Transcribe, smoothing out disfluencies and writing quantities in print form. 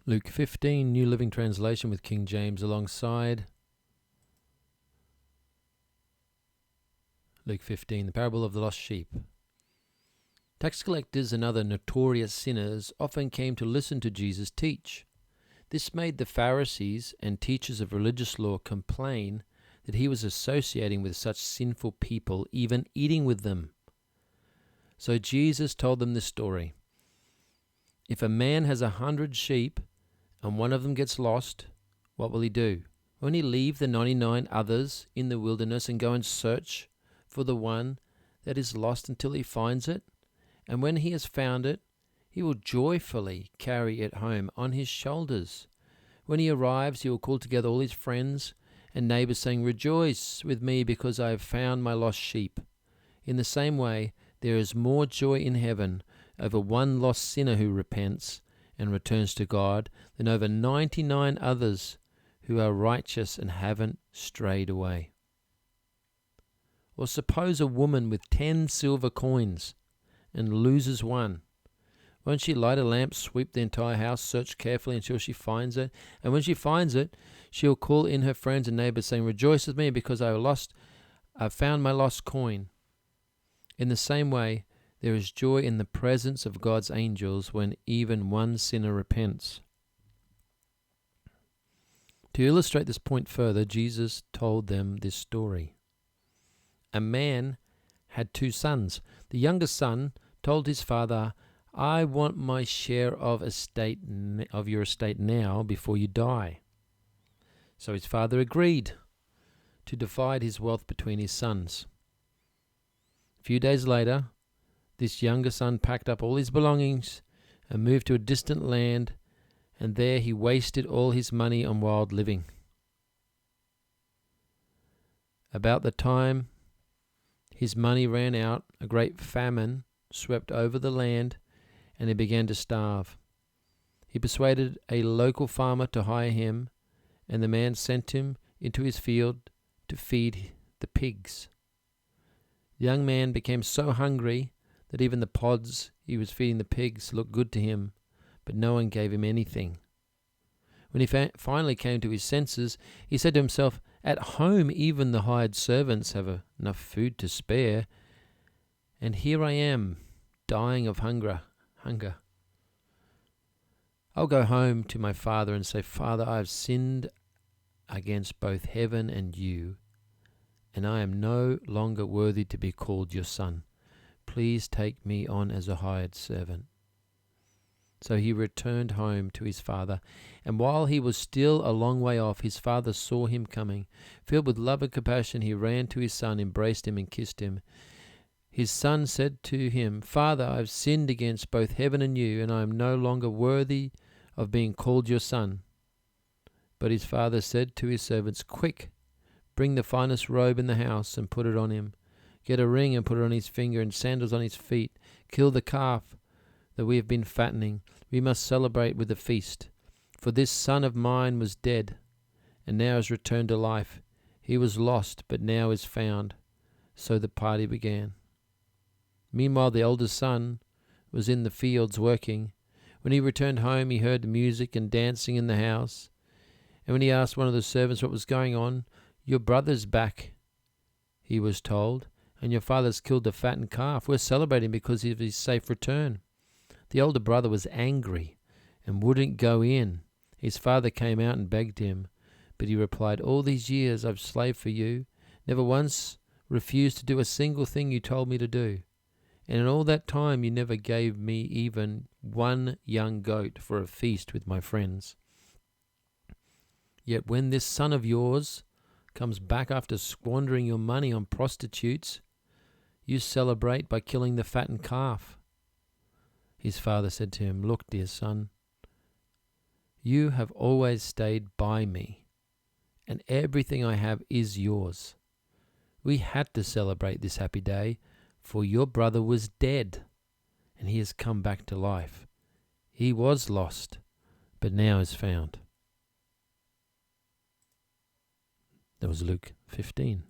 Luke 15, New Living Translation with King James alongside. Luke 15, the parable of the lost sheep. Tax collectors and other notorious sinners often came to listen to Jesus teach. This made the Pharisees and teachers of religious law complain that he was associating with such sinful people, even eating with them. So Jesus told them this story. If a man has 100 sheep and one of them gets lost, what will he do? Won't he leave the 99 others in the wilderness and go and search for the one that is lost until he finds it? And when he has found it, he will joyfully carry it home on his shoulders. When he arrives, he will call together all his friends and neighbors, saying, "Rejoice with me because I have found my lost sheep." In the same way, there is more joy in heaven over one lost sinner who repents and returns to God than over 99 others who are righteous and haven't strayed away. Or suppose a woman with 10 silver coins and loses one. Won't she light a lamp, sweep the entire house, search carefully until she finds it? And when she finds it, she'll call in her friends and neighbors, saying, "Rejoice with me because I found my lost coin." In the same way, there is joy in the presence of God's angels when even one sinner repents. To illustrate this point further, Jesus told them this story. A man had 2 sons. The youngest son told his father, "I want my share of your estate now before you die." So his father agreed to divide his wealth between his sons. A few days later, this younger son packed up all his belongings and moved to a distant land, and there he wasted all his money on wild living. About the time his money ran out, a great famine swept over the land, and he began to starve. He persuaded a local farmer to hire him, and the man sent him into his field to feed the pigs. The young man became so hungry that even the pods he was feeding the pigs looked good to him, but no one gave him anything. When he finally came to his senses, he said to himself, "At home even the hired servants have enough food to spare, and here I am, dying of hunger. I'll go home to my father and say, 'Father, I have sinned against both heaven and you, and I am no longer worthy to be called your son. Please take me on as a hired servant.'" So he returned home to his father, and while he was still a long way off, his father saw him coming. Filled with love and compassion, he ran to his son, embraced him, and kissed him. His son said to him, "Father, I have sinned against both heaven and you, and I am no longer worthy of being called your son." But his father said to his servants, "Quick, bring the finest robe in the house and put it on him. Get a ring and put it on his finger and sandals on his feet. Kill the calf that we have been fattening. We must celebrate with a feast. For this son of mine was dead, and now has returned to life. He was lost, but now is found." So the party began. Meanwhile, the oldest son was in the fields working. When he returned home, he heard the music and dancing in the house. And when he asked one of the servants what was going on, "Your brother's back," he was told, "and your father's killed a fattened calf. We're celebrating because of his safe return." The older brother was angry and wouldn't go in. His father came out and begged him, but he replied, "All these years I've slaved for you, never once refused to do a single thing you told me to do. And in all that time you never gave me even one young goat for a feast with my friends. Yet when this son of yours comes back after squandering your money on prostitutes, you celebrate by killing the fattened calf." His father said to him, "Look, dear son, you have always stayed by me, and everything I have is yours. We had to celebrate this happy day, for your brother was dead, and he has come back to life. He was lost, but now is found." That was Luke 15.